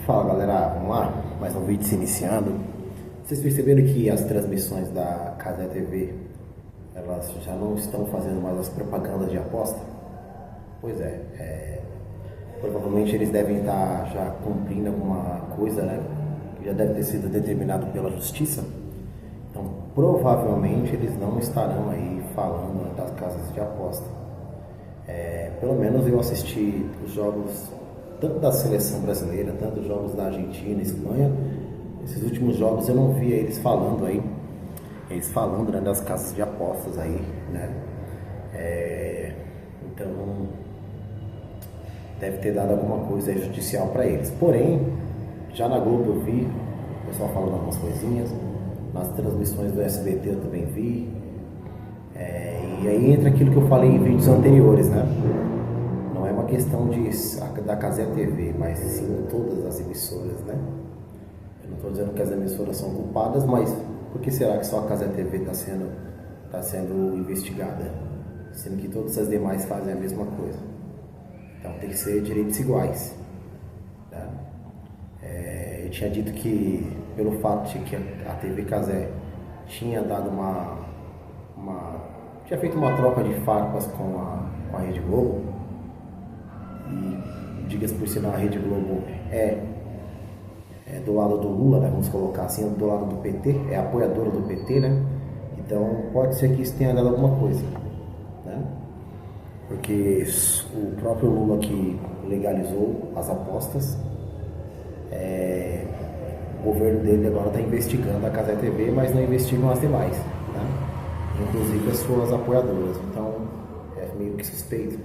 Fala galera, vamos lá? Mais um vídeo se iniciando. Vocês perceberam que as transmissões da Cazé TV, elas já não estão fazendo mais as propagandas de aposta? Pois provavelmente eles devem estar já cumprindo alguma coisa, né? Que já deve ter sido determinado pela justiça. Então provavelmente eles não estarão aí falando das casas de aposta. Pelo menos eu assisti os jogos tanto da seleção brasileira, tanto os jogos da Argentina, Espanha. Esses últimos jogos eu não via eles falando aí, né, das casas de apostas aí, né? Então deve ter dado alguma coisa aí judicial para eles. Porém, já na Globo eu vi o pessoal falando algumas coisinhas, nas transmissões do SBT eu também vi. E aí entra aquilo que eu falei em vídeos anteriores, né? Não é uma questão da Cazé TV, mas sim todas as emissoras, né? Eu não estou dizendo que as emissoras são culpadas, mas por que será que só a Cazé TV está sendo investigada? Sendo que todas as demais fazem a mesma coisa. Então tem que ser direitos iguais, né? Eu tinha dito que pelo fato de que a TV Cazé tinha dado tinha feito uma troca de farpas com a Rede Globo, e diga-se por sinal, a Rede Globo é do lado do Lula, né? Vamos colocar assim, do lado do PT, é apoiadora do PT, né? Então pode ser que isso tenha dado alguma coisa, né? Porque o próprio Lula que legalizou as apostas, o governo dele agora está investigando a Cazé TV, mas não investigam as demais, né? Inclusive as suas apoiadoras. Então é meio que suspeito,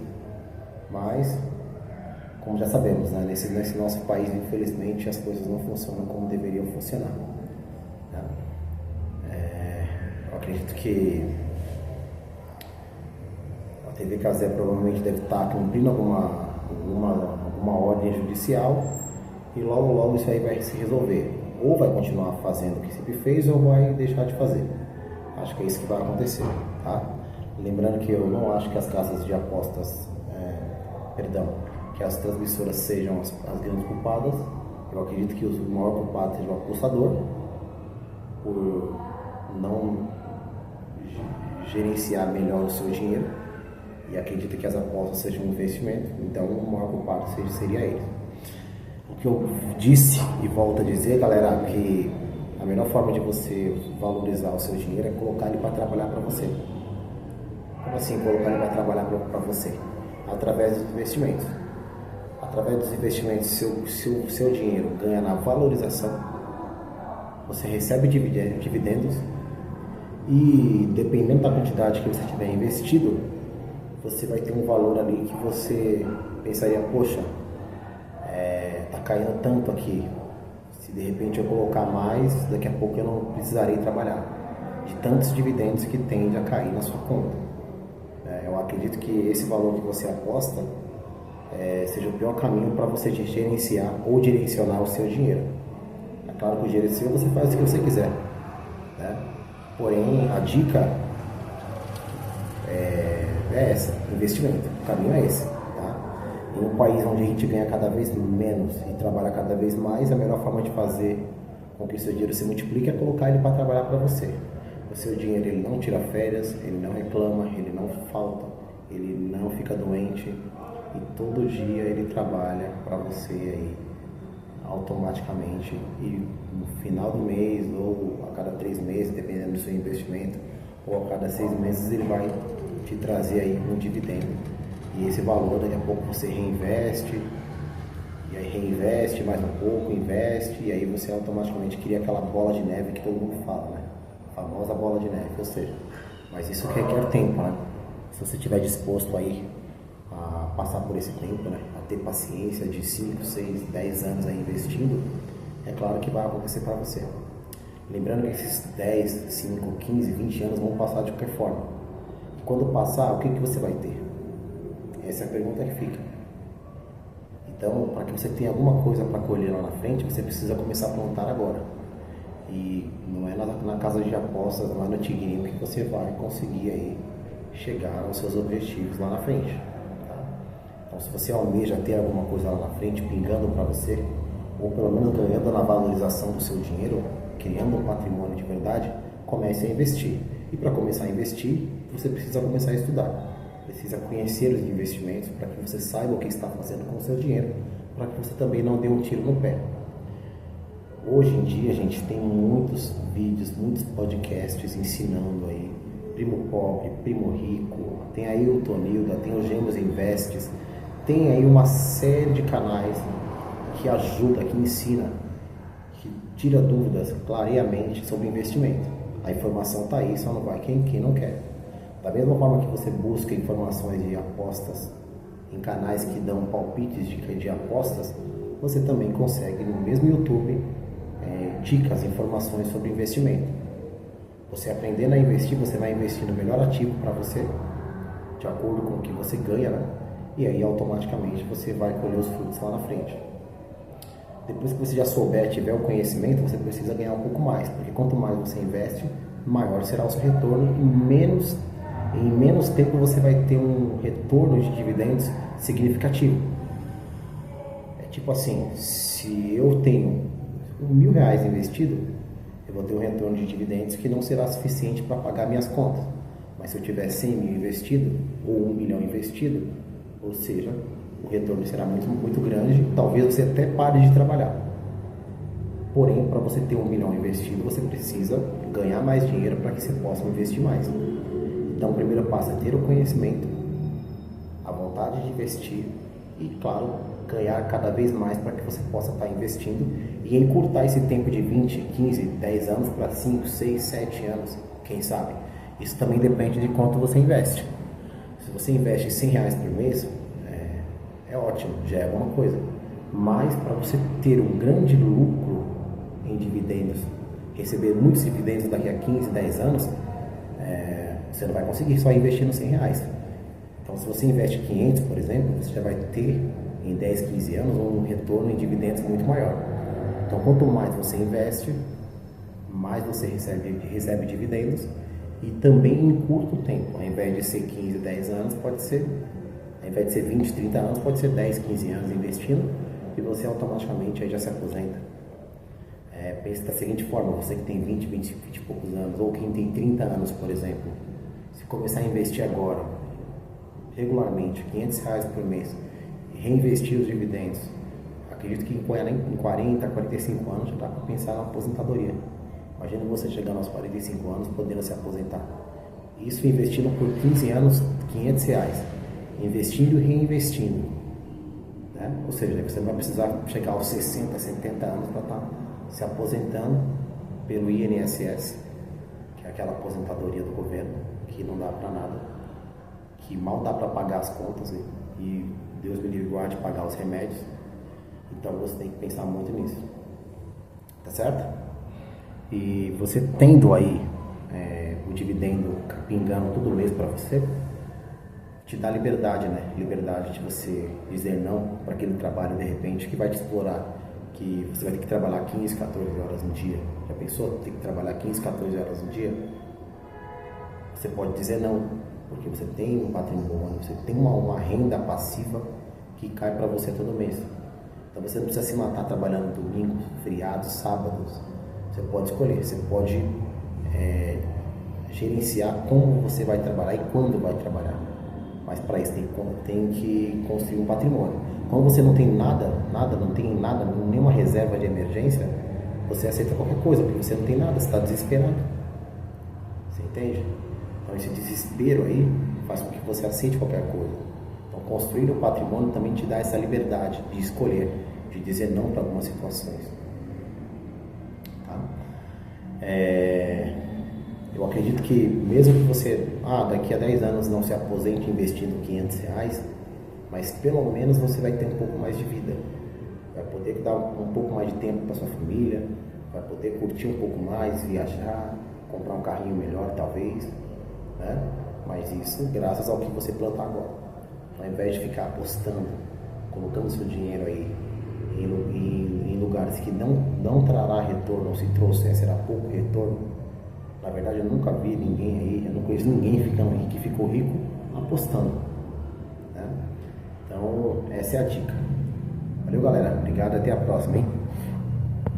mas como já sabemos, né, nesse nosso país, infelizmente, as coisas não funcionam como deveriam funcionar, né? Eu acredito que a TV Cazé provavelmente deve estar cumprindo alguma ordem judicial, e logo logo isso aí vai se resolver. Ou vai continuar fazendo o que sempre fez, ou vai deixar de fazer. Acho que é isso que vai acontecer, tá? Lembrando que eu não acho que as casas de apostas, que as transmissoras sejam as grandes culpadas. Eu acredito que o maior culpado seja o apostador, por não gerenciar melhor o seu dinheiro, e acredito que as apostas sejam um investimento, então o maior culpado seria ele. O que eu disse e volto a dizer, galera, que a melhor forma de você valorizar o seu dinheiro é colocar ele para trabalhar para você. Como assim colocar ele para trabalhar para você? Através dos investimentos. Através dos investimentos, se o seu dinheiro ganha na valorização, você recebe dividendos, e dependendo da quantidade que você tiver investido, você vai ter um valor ali que você pensaria, poxa, tá caindo tanto aqui, se de repente eu colocar mais, daqui a pouco eu não precisarei trabalhar, de tantos dividendos que tende a cair na sua conta. Eu acredito que esse valor que você aposta seja o pior caminho para você gerenciar ou direcionar o seu dinheiro. É claro que o dinheiro é seu, você faz o que você quiser, né? Porém, a dica é essa: investimento. O caminho é esse, tá? Em um país onde a gente ganha cada vez menos e trabalha cada vez mais, a melhor forma de fazer com que o seu dinheiro se multiplique é colocar ele para trabalhar para você. O seu dinheiro, ele não tira férias, ele não reclama, ele não falta, ele não fica doente, e todo dia ele trabalha para você aí automaticamente, e no final do mês ou a cada 3 meses, dependendo do seu investimento, ou a cada 6 meses, ele vai te trazer aí um dividendo, e esse valor daqui a pouco você reinveste, e aí reinveste mais um pouco, investe, e aí você automaticamente cria aquela bola de neve que todo mundo fala, né? A famosa bola de neve. Ou seja, mas isso requer tempo, né? Se você estiver disposto aí a passar por esse tempo, né, a ter paciência de 5, 6, 10 anos aí investindo, é claro que vai acontecer para você. Lembrando que esses 10, 5, 15, 20 anos vão passar de qualquer forma. E quando passar, o que você vai ter? Essa é a pergunta que fica. Então, para que você tenha alguma coisa para colher lá na frente, você precisa começar a plantar agora. E não é na casa de apostas, não é no tigrinho que você vai conseguir aí chegar aos seus objetivos lá na frente. Tá? Então, se você almeja ter alguma coisa lá na frente pingando para você, ou pelo menos ganhando na valorização do seu dinheiro, criando um patrimônio de verdade, comece a investir. E para começar a investir, você precisa começar a estudar. Precisa conhecer os investimentos para que você saiba o que está fazendo com o seu dinheiro, para que você também não dê um tiro no pé. Hoje em dia a gente tem muitos vídeos, muitos podcasts ensinando aí, Primo Pobre, Primo Rico, tem aí o Tonilda, tem o Gêmeos Investes, tem aí uma série de canais que ajuda, que ensina, que tira dúvidas clareamente sobre investimento. A informação está aí, só não vai quem não quer. Da mesma forma que você busca informações de apostas em canais que dão palpites de apostas, você também consegue no mesmo YouTube dicas, informações sobre investimento. Você aprendendo a investir, você vai investir no melhor ativo para você, de acordo com o que você ganha, né? E aí automaticamente você vai colher os frutos lá na frente. Depois que você já souber, tiver o conhecimento, você precisa ganhar um pouco mais, porque quanto mais você investe, maior será o seu retorno e em menos tempo você vai ter um retorno de dividendos significativo. É tipo assim, se eu tenho R$1.000 investido, eu vou ter um retorno de dividendos que não será suficiente para pagar minhas contas. Mas se eu tiver 100 mil investido ou 1 milhão investido, ou seja, o retorno será muito grande, talvez você até pare de trabalhar. Porém, para você ter 1 milhão investido, você precisa ganhar mais dinheiro para que você possa investir mais. Então, o primeiro passo é ter o conhecimento, a vontade de investir e, claro, ganhar cada vez mais para que você possa estar investindo e encurtar esse tempo de 20, 15, 10 anos para 5, 6, 7 anos, quem sabe. Isso também depende de quanto você investe. Se você investe R$100 por mês, é ótimo, já é alguma coisa. Mas para você ter um grande lucro em dividendos, receber muitos dividendos daqui a 15, 10 anos, você não vai conseguir só investir nos R$100. Então, se você investe 500, por exemplo, você já vai ter em 10, 15 anos um retorno em dividendos muito maior. Então, quanto mais você investe, mais você recebe dividendos e também em curto tempo. Ao invés de ser 15, 10 anos, pode ser, ao invés de ser 20, 30 anos, pode ser 10, 15 anos investindo e você automaticamente aí já se aposenta. Pense da seguinte forma, você que tem 20 e poucos anos, ou quem tem 30 anos, por exemplo, se começar a investir agora, regularmente, R$500 por mês, e reinvestir os dividendos, acredito que em 40, 45 anos já dá para pensar na aposentadoria. Imagina você chegando aos 45 anos podendo se aposentar. Isso investindo por 15 anos, R$500, investindo e reinvestindo. Né? Ou seja, você não vai precisar chegar aos 60, 70 anos para estar se aposentando pelo INSS, que é aquela aposentadoria do governo, que não dá para nada, que mal dá para pagar as contas e Deus me livre guarde pagar os remédios. Então você tem que pensar muito nisso, tá certo? E você tendo aí o dividendo pingando todo mês para você, te dá liberdade, né? Liberdade de você dizer não para aquele trabalho de repente que vai te explorar, que você vai ter que trabalhar 15, 14 horas no dia. Já pensou? Ter que trabalhar 15, 14 horas no dia? Você pode dizer não, porque você tem um patrimônio, você tem uma renda passiva que cai para você todo mês. Então você não precisa se matar trabalhando domingos, feriados, sábados. Você pode escolher, você pode gerenciar como você vai trabalhar e quando vai trabalhar. Mas para isso tem que construir um patrimônio. Quando você não tem nada, não tem nada, nenhuma reserva de emergência, você aceita qualquer coisa, porque você não tem nada, você está desesperado. Você entende? Então esse desespero aí faz com que você aceite qualquer coisa. Então construir o patrimônio também te dá essa liberdade de escolher, de dizer não para algumas situações. Tá? Eu acredito que mesmo que você daqui a 10 anos não se aposente investindo R$500, mas pelo menos você vai ter um pouco mais de vida, vai poder dar um pouco mais de tempo para sua família, vai poder curtir um pouco mais, viajar, comprar um carrinho melhor talvez, né? Mas isso graças ao que você plantar agora. Ao invés de ficar apostando, colocando seu dinheiro aí em lugares que não trará retorno, ou se trouxer será pouco retorno. Na verdade eu nunca vi ninguém aí, eu não conheço ninguém que ficou rico apostando, né? Então essa é a dica. Valeu, galera. Obrigado, até a próxima, hein?